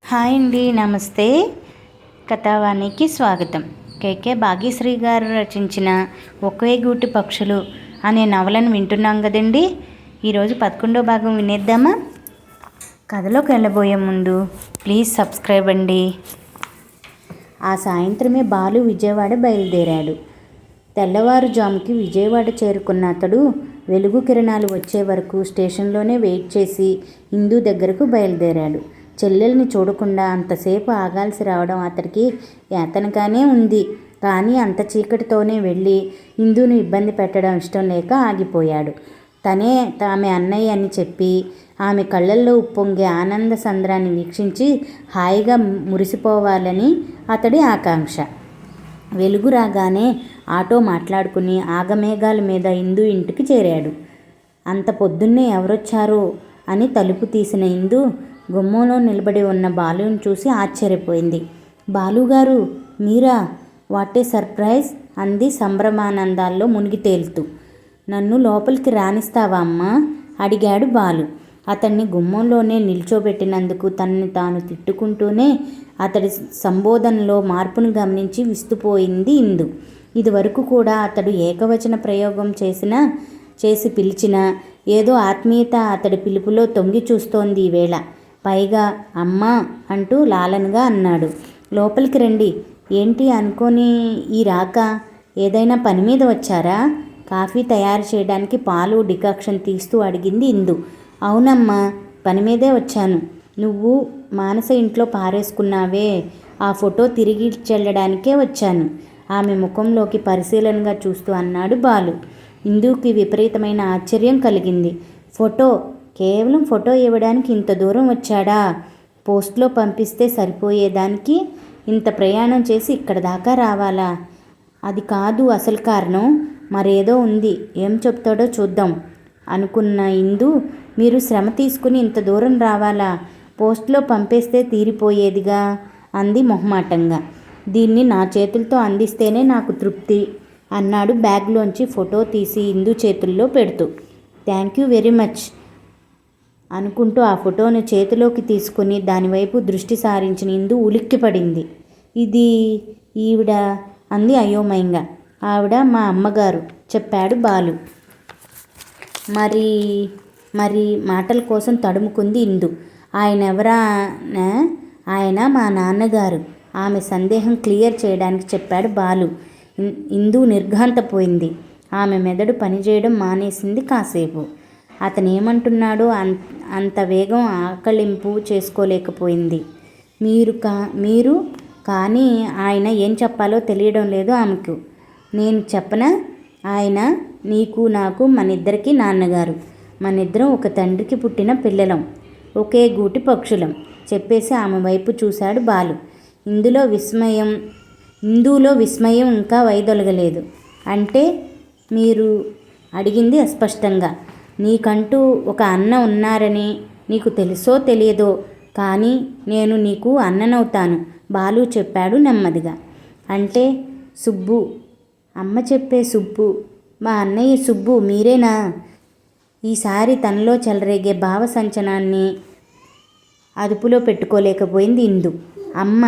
Hi అండి, నమస్తే. కథావాణికి స్వాగతం. కేకే భాగ్యశ్రీ గారు రచించిన ఒకే గూటి పక్షులు అనే నవలను వింటున్నాం కదండి. ఈరోజు 11వ భాగం వినేద్దామా? కథలోకి వెళ్ళబోయే ముందు ప్లీజ్ సబ్స్క్రైబ్ అండి. ఆ సాయంత్రమే బాలు విజయవాడ బయలుదేరాడు. తెల్లవారుజాముకి విజయవాడ చేరుకున్న అతడు వెలుగు కిరణాలు వచ్చే వరకు స్టేషన్లోనే వెయిట్ చేసి ఇందు దగ్గరకు బయలుదేరాడు. చెల్లెల్ని చూడకుండా అంతసేపు ఆగాల్సి రావడం అతడికి యాతనగానే ఉంది. కానీ అంత చీకటితోనే వెళ్ళి ఇందును ఇబ్బంది పెట్టడం ఇష్టం లేక ఆగిపోయాడు. తనే ఆమె అన్నయ్య అని చెప్పి ఆమె కళ్ళల్లో ఉప్పొంగే ఆనంద సంద్రాన్ని వీక్షించి హాయిగా మురిసిపోవాలని అతడి ఆకాంక్ష. వెలుగు రాగానే ఆటో మాట్లాడుకుని ఆగమేఘాల మీద ఇందు ఇంటికి చేరాడు. అంత పొద్దున్నే ఎవరొచ్చారో అని తలుపు తీసిన ఇందు గుమ్మంలో నిలబడి ఉన్న బాలుని చూసి ఆశ్చర్యపోయింది. బాలుగారు, మీరా? వాట్ ఏ సర్ప్రైజ్ అంది సంభ్రమానందాల్లో మునిగి తేలుతూ. నన్ను లోపలికి రానిస్తావా అమ్మా? అడిగాడు బాలు. అతన్ని గుమ్మంలోనే నిల్చోబెట్టినందుకు తనని తాను తిట్టుకుంటూనే అతడి సంబోధనలో మార్పును గమనించి విస్తుపోయింది ఇందు. ఇదివరకు కూడా అతడు ఏకవచన ప్రయోగం చేసి పిలిచినా ఏదో ఆత్మీయత అతడి పిలుపులో తొంగి చూస్తోంది ఈవేళ. పైగా అమ్మా అంటూ లాలనగా అన్నాడు. లోపలికి రండి. ఏంటి అనుకోని ఈ రాక? ఏదైనా పని మీద వచ్చారా? కాఫీ తయారు చేయడానికి పాలు డికాక్షన్ తీస్తూ అడిగింది ఇందు. అవునమ్మా, పని మీదే వచ్చాను. నువ్వు మానస ఇంట్లో పారేసుకున్నావే, ఆ ఫోటో తిరిగి చెల్లడానికే వచ్చాను. ఆమె ముఖంలోకి పరిశీలనగా చూస్తూ అన్నాడు బాలు. ఇందుకి విపరీతమైన ఆశ్చర్యం కలిగింది. ఫోటో? కేవలం ఫోటో ఇవ్వడానికి ఇంత దూరం వచ్చాడా? పోస్ట్లో పంపిస్తే సరిపోయేదానికి ఇంత ప్రయాణం చేసి ఇక్కడ దాకా రావాలా? అది కాదు అసలు కారణం, మరేదో ఉంది. ఏం చెప్తాడో చూద్దాం అనుకున్న ఇందు, మీరు శ్రమ తీసుకుని ఇంత దూరం రావాలా? పోస్ట్లో పంపేస్తే తీరిపోయేదిగా అంది మొహమాటంగా. దీన్ని నా చేతులతో అందిస్తేనే నాకు తృప్తి అన్నాడు బ్యాగ్లోంచి ఫోటో తీసి ఇందు చేతుల్లో పెడుతూ. థ్యాంక్ యూ వెరీ మచ్ అనుకుంటూ ఆ ఫోటోను చేతిలోకి తీసుకుని దానివైపు దృష్టి సారించిన ఇందు ఉలిక్కిపడింది. ఇది ఈవిడ అంది అయోమయంగా. ఆవిడ మా అమ్మగారు చెప్పాడు బాలు. మరి మాటల కోసం తడుముకుంది ఇందు. ఆయనెవరా? ఆయన మా నాన్నగారు. ఆమె సందేహం క్లియర్ చేయడానికి చెప్పాడు బాలు. ఇందు నిర్ఘాంతపోయింది. ఆమె మెదడు పనిచేయడం మానేసింది కాసేపు. అతనేమంటున్నాడో అంత వేగం ఆకళింపు చేసుకోలేకపోయింది. మీరు కానీ ఆయన ఏం చెప్పాలో తెలియడం లేదు ఆమెకు. నేను చెప్పనా? ఆయన నీకు నాకు మనిద్దరికీ నాన్నగారు. మనిద్దరం ఒక తండ్రికి పుట్టిన పిల్లలం, ఒకే గూటి పక్షులం చెప్పేసి ఆమె వైపు చూశాడు బాలు. ఇందులో విస్మయం ఇంకా వైదొలగలేదు. అంటే మీరు అడిగింది అస్పష్టంగా. నీకంటూ ఒక అన్న ఉన్నారని నీకు తెలుసో తెలియదో, కానీ నేను నీకు అన్ననవుతాను బాలు చెప్పాడు నెమ్మదిగా. అంటే సుబ్బు? అమ్మ చెప్పే సుబ్బు? మా అన్నయ్య సుబ్బు మీరేనా? ఈసారి తనలో చెలరేగే భావ సంచనాన్ని అదుపులో పెట్టుకోలేకపోయింది ఇందు. అమ్మ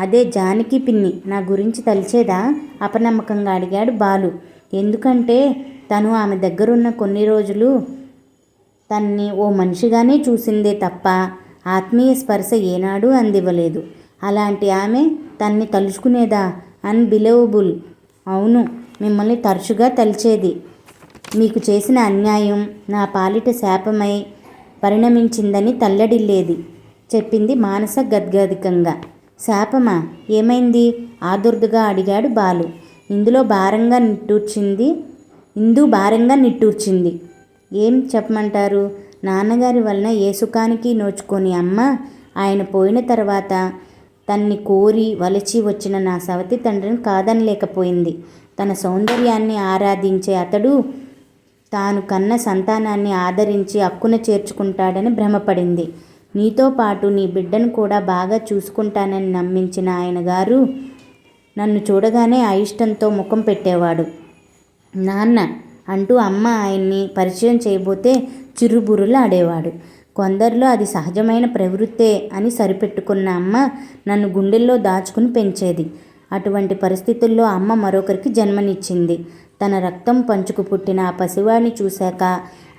అదే జానకి పిన్ని నా గురించి తలిచేదా? అపనమ్మకంగా అడిగాడు బాలు. ఎందుకంటే తను ఆమె దగ్గరున్న కొన్ని రోజులు తన్ని ఓ మనిషిగానే చూసిందే తప్ప ఆత్మీయ స్పర్శ ఏనాడూ అందివ్వలేదు. అలాంటి ఆమె తన్ని తలుచుకునేదా? అన్బిలీవబుల్. అవును, మిమ్మల్ని తరచుగా తలిచేది. మీకు చేసిన అన్యాయం నా పాలిట శాపమై పరిణమించిందని తల్లడిల్లేది చెప్పింది మానస గద్గదికంగా. శాపమా? ఏమైంది? ఆదుర్దుగా అడిగాడు బాలు. ఇందు భారంగా నిట్టూర్చింది. ఏం చెప్పమంటారు? నాన్నగారి వలన ఏ సుఖానికి నోచుకొని అమ్మ ఆయన పోయిన తర్వాత తన్ని కోరి వలచి వచ్చిన నా సవతి తండ్రిని కాదనలేకపోయింది. తన సౌందర్యాన్ని ఆరాధించే అతడు తాను కన్న సంతానాన్ని ఆదరించి అక్కున చేర్చుకుంటాడని భ్రమపడింది. నీతో పాటు నీ బిడ్డను కూడా బాగా చూసుకుంటానని నమ్మించిన ఆయన గారు నన్ను చూడగానే అయిష్టంతో ముఖం పెట్టేవాడు. నాన్న అంటూ అమ్మ ఆయన్ని పరిచయం చేయబోతే చిరుబుర్రులు ఆడేవాడు. కొందరిలో అది సహజమైన ప్రవృత్తే అని సరిపెట్టుకున్న అమ్మ నన్ను గుండెల్లో దాచుకుని పెంచేది. అటువంటి పరిస్థితుల్లో అమ్మ మరొకరికి జన్మనిచ్చింది. తన రక్తం పంచుకు పుట్టిన ఆ పసివాడిని చూశాక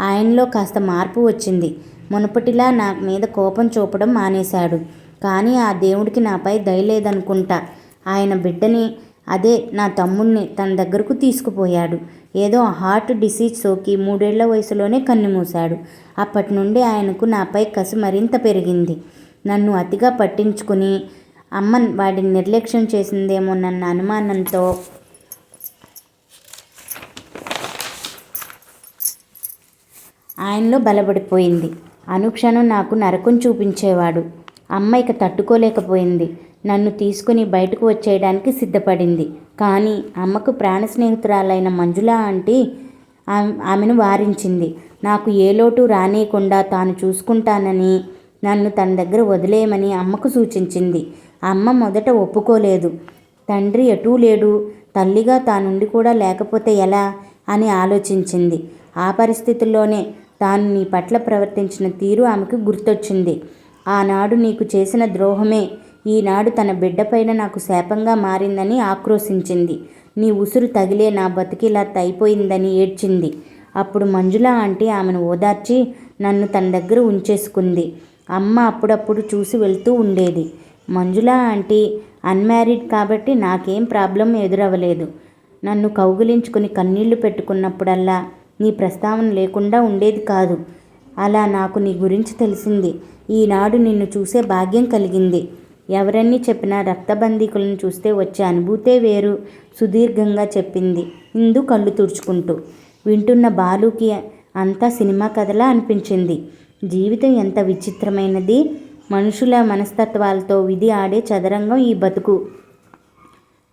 ఆయనలో కాస్త మార్పు వచ్చింది. మునుపటిలా నా మీద కోపం చూపడం మానేశాడు. కానీ ఆ దేవుడికి నాపై దయ లేదనుకుంటా. ఆయన బిడ్డని, అదే నా తమ్ముణ్ణి తన దగ్గరకు తీసుకుపోయాడు. ఏదో హార్ట్ డిసీజ్ సోకి 3 ఏళ్ల వయసులోనే కన్నుమూశాడు. అప్పటి నుండి ఆయనకు నాపై కసి మరింత పెరిగింది. నన్ను అతిగా పట్టించుకుని అమ్మ వాడిని నిర్లక్ష్యం చేసిందేమోనన్న అనుమానంతో ఆయనలో బలపడిపోయింది. అనుక్షణం నాకు నరకం చూపించేవాడు. అమ్మ ఇక తట్టుకోలేకపోయింది. నన్ను తీసుకుని బయటకు వచ్చేయడానికి సిద్ధపడింది. కానీ అమ్మకు ప్రాణ స్నేహితురాలైన మంజుల ఆంటీ ఆమెను వారించింది. నాకు ఏ లోటు రానియకుండా తాను చూసుకుంటానని, నన్ను తన దగ్గర వదిలేయమని అమ్మకు సూచించింది. అమ్మ మొదట ఒప్పుకోలేదు. తండ్రి ఎటూ లేడు, తల్లిగా తానుండి కూడా లేకపోతే ఎలా అని ఆలోచించింది. ఆ పరిస్థితుల్లోనే తాను నీ పట్ల ప్రవర్తించిన తీరు ఆమెకు గుర్తొచ్చింది. ఆనాడు నీకు చేసిన ద్రోహమే ఈనాడు తన బిడ్డపైన నాకు శాపంగా మారిందని ఆక్రోశించింది. నీ ఉసురు తగిలే నా బతికిలా అయిపోయిందని ఏడ్చింది. అప్పుడు మంజుల ఆంటీ ఆమెను ఓదార్చి నన్ను తన దగ్గర ఉంచేసుకుంది. అమ్మ అప్పుడప్పుడు చూసి వెళ్తూ ఉండేది. మంజుల ఆంటీ అన్మ్యారీడ్ కాబట్టి నాకేం ప్రాబ్లం ఎదురవ్వలేదు. నన్ను కౌగిలించుకుని కన్నీళ్లు పెట్టుకున్నప్పుడల్లా నీ ప్రస్తావన లేకుండా ఉండేది కాదు. అలా నాకు నీ గురించి తెలిసింది. ఈనాడు నిన్ను చూసే భాగ్యం కలిగింది. ఎవరన్నీ చెప్పినా రక్తబంధీకులను చూస్తే వచ్చే అనుభూతే వేరు, సుదీర్ఘంగా చెప్పింది ఇందు కళ్ళు తుడుచుకుంటూ. వింటున్న బాలుకి అంతా సినిమా కథలా అనిపించింది. జీవితం ఎంత విచిత్రమైనది. మనుషుల మనస్తత్వాలతో విధి ఆడే చదరంగం ఈ బతుకు.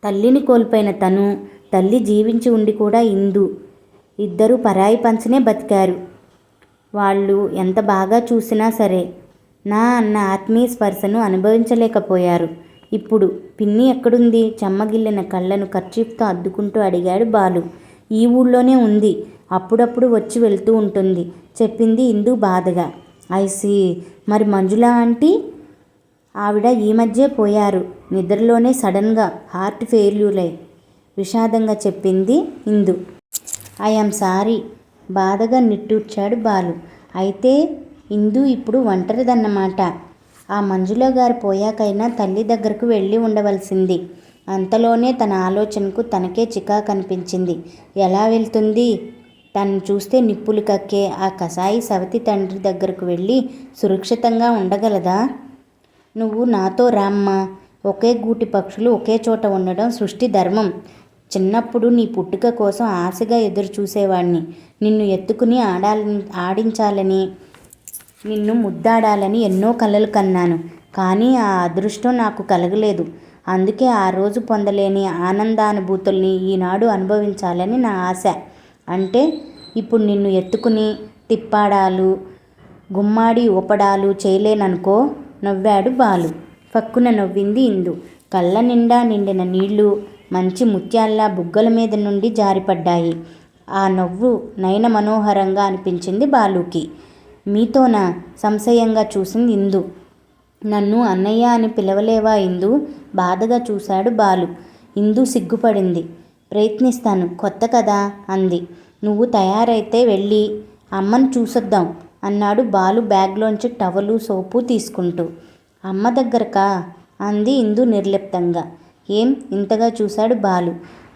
తల్లిని కోల్పోయిన తను, తల్లి జీవించి ఉండి కూడా ఇందు, ఇద్దరూ పరాయి పంచనే బతికారు. వాళ్ళు ఎంత బాగా చూసినా సరే నా అన్న ఆత్మీయ స్పర్శను అనుభవించలేకపోయారు. ఇప్పుడు పిన్ని ఎక్కడుంది? చెమ్మగిల్లిన కళ్ళను కర్చీఫ్తో అద్దుకుంటూ అడిగాడు బాలు. ఈ ఊళ్ళోనే ఉంది, అప్పుడప్పుడు వచ్చి వెళ్తూ ఉంటుంది చెప్పింది ఇందు బాధగా. ఐసి, మరి మంజుల ఆంటీ? ఆవిడ ఈ మధ్యే పోయారు, నిద్రలోనే సడన్గా హార్ట్ ఫెయిల్యూరే విషాదంగా చెప్పింది ఇందు. ఐఎమ్ సారీ, బాధగా నిట్టూర్చాడు బాలు. అయితే ఇందు ఇప్పుడు ఒంటరిదన్నమాట. ఆ మంజుల గారు పోయాకైనా తల్లి దగ్గరకు వెళ్ళి ఉండవలసింది. అంతలోనే తన ఆలోచనకు తనకే చికాకు అనిపించింది. ఎలా వెళ్తుంది? తను చూస్తే నిప్పులు కక్కే ఆ కసాయి సవతి తండ్రి దగ్గరకు వెళ్ళి సురక్షితంగా ఉండగలదా? నువ్వు నాతో రామ్మా. ఒకే గూటి పక్షులు ఒకే చోట ఉండడం సృష్టి ధర్మం. చిన్నప్పుడు నీ పుట్టుక కోసం ఆశగా ఎదురు చూసేవాడిని. నిన్ను ఎత్తుకుని ఆడించాలని, నిన్ను ముద్దాడాలని ఎన్నో కలలు కన్నాను. కానీ ఆ అదృష్టం నాకు కలగలేదు. అందుకే ఆ రోజు పొందలేని ఆనందానుభూతుల్ని ఈనాడు అనుభవించాలని నా ఆశ. అంటే ఇప్పుడు నిన్ను ఎత్తుకుని తిప్పాడాలు, గుమ్మాడి ఊపడాలు చేయలేననుకో నవ్వాడు బాలు. ఫక్కున నవ్వింది ఇందు. కళ్ళ నిండా నిండిన నీళ్లు మంచి ముత్యాల్లా బుగ్గల మీద నుండి జారిపడ్డాయి. ఆ నవ్వు నయన మనోహరంగా అనిపించింది బాలుకి. మీతోనా? సంశయంగా చూసింది ఇందు. నన్ను అన్నయ్య అని పిలవలేవా ఇందు? బాధగా చూశాడు బాలు. ఇందు సిగ్గుపడింది. ప్రయత్నిస్తాను, కొత్త కదా అంది. నువ్వు తయారైతే వెళ్ళి అమ్మను చూసొద్దాం అన్నాడు బాలు బ్యాగ్లోంచి టవలు సోపు తీసుకుంటూ. అమ్మ దగ్గరకా అంది ఇందు నిర్లిప్తంగా. ఏం ఇంతగా చూశాడు బాలు.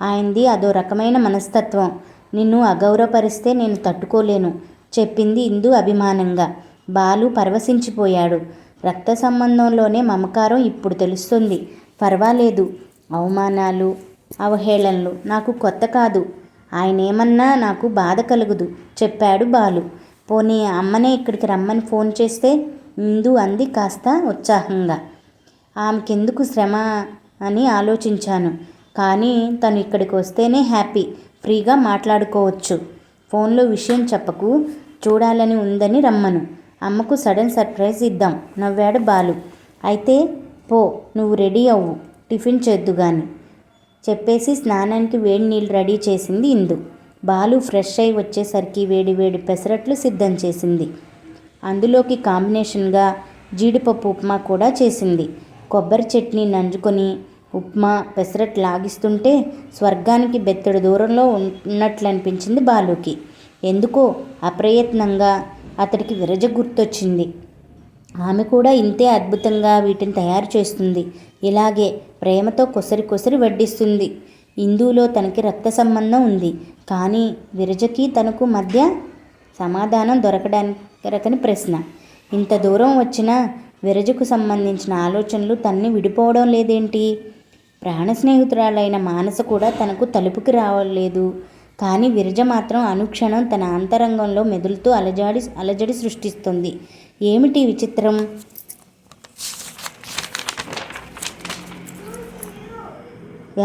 ఆయనది అదో రకమైన మనస్తత్వం. నిన్ను అగౌరవపరిస్తే నేను తట్టుకోలేను చెప్పింది ఇందు అభిమానంగా. బాలు పరవశించిపోయాడు. రక్త సంబంధంలోనే మమకారం ఇప్పుడు తెలుస్తుంది. పర్వాలేదు, అవమానాలు అవహేళనలు నాకు కొత్త కాదు. ఆయనేమన్నా నాకు బాధ కలుగుదు చెప్పాడు బాలు. పోనీ అమ్మనే ఇక్కడికి రమ్మని ఫోన్ చేస్తే ఇందు అంది కాస్త ఉత్సాహంగా. ఆమెకెందుకు శ్రమ అని ఆలోచించాను. కానీ తను ఇక్కడికి వస్తేనే హ్యాపీ, ఫ్రీగా మాట్లాడుకోవచ్చు. ఫోన్లో విషయం చెప్పకు, చూడాలని ఉందని రమ్మను. అమ్మకు సడన్ సర్ప్రైజ్ ఇద్దాం నవ్వాడు బాలు. అయితే పో, నువ్వు రెడీ అవ్వు, టిఫిన్ చేద్దుగాని చెప్పేసి స్నానానికి వేడి నీళ్ళు రెడీ చేసింది ఇందు. బాలు ఫ్రెష్ అయి వచ్చేసరికి వేడి వేడి పెసరట్లు సిద్ధం చేసింది. అందులోకి కాంబినేషన్గా జీడిపప్పు ఉప్మా కూడా చేసింది. కొబ్బరి చట్నీ నంజుకొని ఉప్మా పెసరట్ లాగిస్తుంటే స్వర్గానికి బెత్తెడు దూరంలో ఉన్నట్లు అనిపించింది బాలుకి. ఎందుకో అప్రయత్నంగా అతడికి విరజ గుర్తొచ్చింది. ఆమె కూడా ఇంతే అద్భుతంగా వీటిని తయారు చేస్తుంది. ఇలాగే ప్రేమతో కొసరి కొసరి వడ్డిస్తుంది. ఇందులో తనకి రక్త సంబంధం ఉంది. కానీ విరజకి తనకు మధ్య సమాధానం దొరకని ప్రశ్న. ఇంత దూరం వచ్చినా విరజకు సంబంధించిన ఆలోచనలు తన్ని విడిపోవడం లేదేంటి? ప్రాణ స్నేహితురాలైన మానస కూడా తనకు తలుపుకి రావలేదు. కానీ విరజ మాత్రం అనుక్షణం తన అంతరంగంలో మెదులుతూ అలజడి సృష్టిస్తుంది. ఏమిటి విచిత్రం?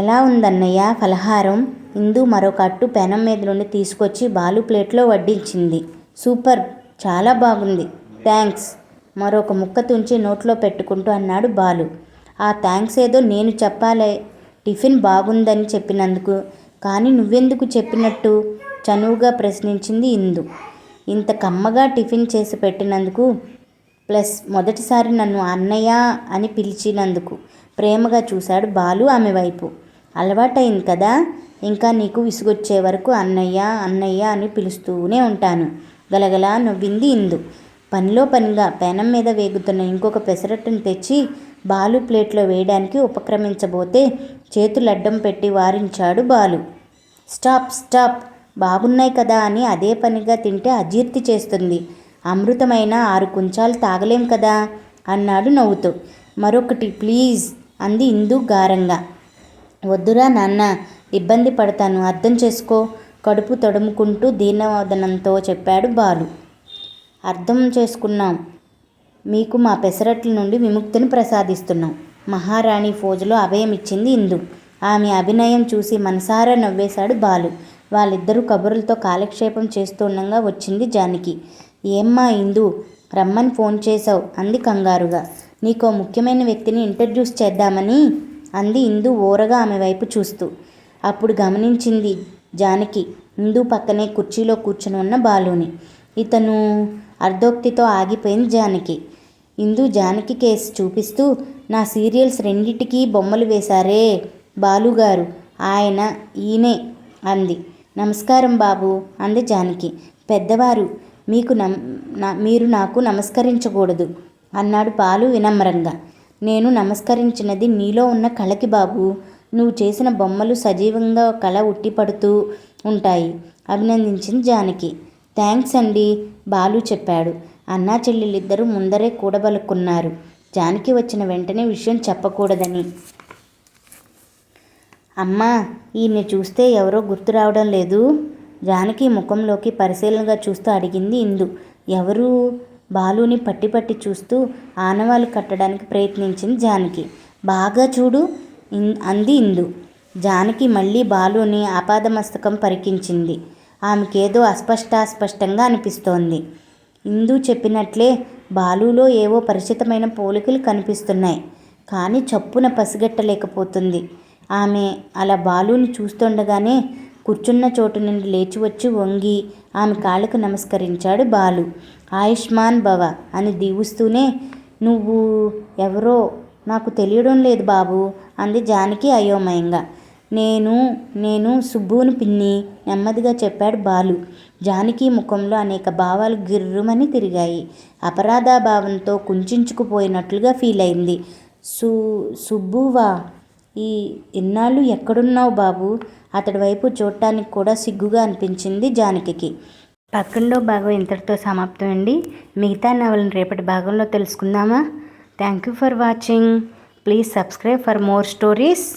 ఎలా ఉందన్నయ్య ఫలహారం? ఇందు మరొక అట్టు పెనం మీద నుండి తీసుకొచ్చి బాలు ప్లేట్లో వడ్డించింది. సూపర్, చాలా బాగుంది, థ్యాంక్స్. మరొక ముక్క తుంచి నోట్లో పెట్టుకుంటూ అన్నాడు బాలు. ఆ థ్యాంక్స్ ఏదో నేను చెప్పాలే, టిఫిన్ బాగుందని చెప్పినందుకు. కానీ నువ్వెందుకు చెప్పినట్టు చనువుగా ప్రశ్నించింది ఇందు. ఇంత కమ్మగా టిఫిన్ చేసి పెట్టినందుకు, ప్లస్ మొదటిసారి నన్ను అన్నయ్య అని పిలిచినందుకు. ప్రేమగా చూశాడు బాలు ఆమె వైపు. అలవాటైంది కదా, ఇంకా నీకు విసుగొచ్చే వరకు అన్నయ్య అన్నయ్య అని పిలుస్తూనే ఉంటాను, గలగలా నవ్వింది ఇందు. పనిలో పనిగా పెనం మీద వేగుతున్న ఇంకొక పెసరట్టును తెచ్చి బాలు ప్లేట్లో వేయడానికి ఉపక్రమించబోతే చేతులు అడ్డం పెట్టి వారించాడు బాలు. స్టాప్ స్టాప్, బాగున్నాయి కదా అని అదే పనిగా తింటే అజీర్తి చేస్తుంది. అమృతమైన 6 కుంచాలు తాగలేం కదా అన్నాడు నవ్వుతూ. మరొకటి ప్లీజ్ అంది ఇందు గారంగా. వద్దురా నాన్న, ఇబ్బంది పడతాను, అర్థం చేసుకో, కడుపు తడుముకుంటూ దీనవదనంతో చెప్పాడు బాలు. అర్థం చేసుకున్నాం, మీకు మా పెసరట్ల నుండి విముక్తిని ప్రసాదిస్తున్నాం. మహారాణి ఫోజులో అభయమిచ్చింది ఇందు. ఆమె అభినయం చూసి మనసారా నవ్వేశాడు బాలు. వాళ్ళిద్దరూ కబుర్లతో కాలక్షేపం చేస్తుండగా వచ్చింది జానకి. ఏమ్మా ఇందు, రమ్మని ఫోన్ చేశావు అంది కంగారుగా. నీకో ముఖ్యమైన వ్యక్తిని ఇంట్రడ్యూస్ చేద్దామని అంది ఇందు ఓరగా ఆమె వైపు చూస్తూ. అప్పుడు గమనించింది జానకి ఇందు పక్కనే కుర్చీలో కూర్చుని ఉన్న బాలుని. ఇతను అర్ధోక్తితో ఆగిపోయింది జానకి. ఇందు జానకి కేసు చూపిస్తూ, నా సీరియల్స్ రెండిటికీ బొమ్మలు వేశారే బాలుగారు, ఈయనే అంది. నమస్కారం బాబు అంది జానకి. పెద్దవారు, మీరు నాకు నమస్కరించకూడదు అన్నాడు బాలు వినమ్రంగా. నేను నమస్కరించినది నీలో ఉన్న కళకి బాబు. నువ్వు చేసిన బొమ్మలు సజీవంగా కళ ఉట్టిపడుతూ ఉంటాయి అభినందించింది జానకి. థ్యాంక్స్ అండి బాలు చెప్పాడు. అన్నా చెల్లెలిద్దరూ ముందరే కూడబలుక్కున్నారు జానకి వచ్చిన వెంటనే విషయం చెప్పకూడదని. అమ్మా, ఈయన్ని చూస్తే ఎవరో గుర్తు రావడం లేదు? జానకి ముఖంలోకి పరిశీలనగా చూస్తూ అడిగింది ఇందు. ఎవరు? బాలుని పట్టి పట్టి చూస్తూ ఆనవాలు కట్టడానికి ప్రయత్నించింది జానకి. బాగా చూడు అంది ఇందు. జానకి మళ్ళీ బాలుని ఆపాదమస్తకం పరికించింది. ఆమెకేదో అస్పష్టంగా అనిపిస్తోంది. ఇందు చెప్పినట్లే బాలులో ఏవో పరిచితమైన పోలికలు కనిపిస్తున్నాయి. కానీ చప్పున పసిగట్టలేకపోతుంది. ఆమె అలా బాలుని చూస్తుండగానే కూర్చున్న చోటు నుండి లేచి వచ్చి వంగి ఆమె కాళ్ళకు నమస్కరించాడు బాలు. ఆయుష్మాన్ భవ అని దీవుస్తూనే, నువ్వు ఎవరో నాకు తెలియడం లేదు బాబు అంది జానకి అయోమయంగా. నేను సుబ్బుని పిన్ని నెమ్మదిగా చెప్పాడు బాలు. జానకి ముఖంలో అనేక భావాలు గిర్రుమని తిరిగాయి. అపరాధాభావంతో కుంచుకుపోయినట్లుగా ఫీల్ అయింది. సుబ్బువా, ఇన్నాళ్ళు ఎక్కడున్నావు బాబు? అతడి వైపు చూడటానికి కూడా సిగ్గుగా అనిపించింది జానకి. పదకొండో భాగం ఇంతటితో సమాప్తం అండి. మిగతా నవలను రేపటి భాగంలో తెలుసుకుందామా? Thank you for watching. Please subscribe for more stories.